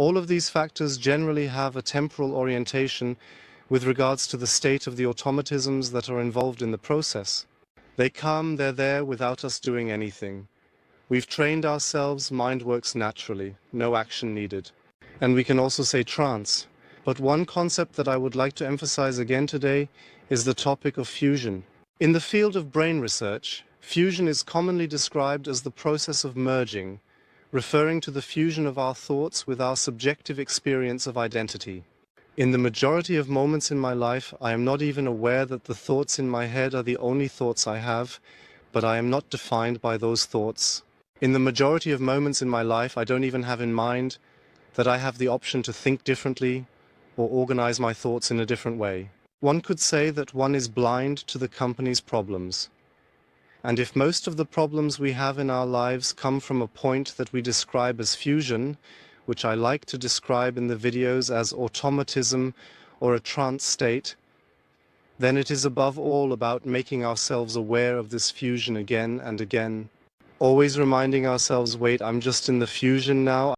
All of these factors generally have a temporal orientation with regards to the state of the automatisms that are involved in the process. They come, they're there without us doing anything. We've trained ourselves, mind works naturally, no action needed. And we can also say trance. But one concept that I would like to emphasize again today is the topic of fusion. In the field of brain research, fusion is commonly described as the process of merging, referring to the fusion of our thoughts with our subjective experience of identity. In the majority of moments in my life, I am not even aware that the thoughts in my head are the only thoughts I have, but I am not defined by those thoughts. In the majority of moments in my life, I don't even have in mind that I have the option to think differently or organize my thoughts in a different way. One could say that one is blind to the company's problems. And if most of the problems we have in our lives come from a point that we describe as fusion, which I like to describe in the videos as automatism or a trance state, then it is above all about making ourselves aware of this fusion again and again. Always reminding ourselves, wait, I'm just in the fusion now.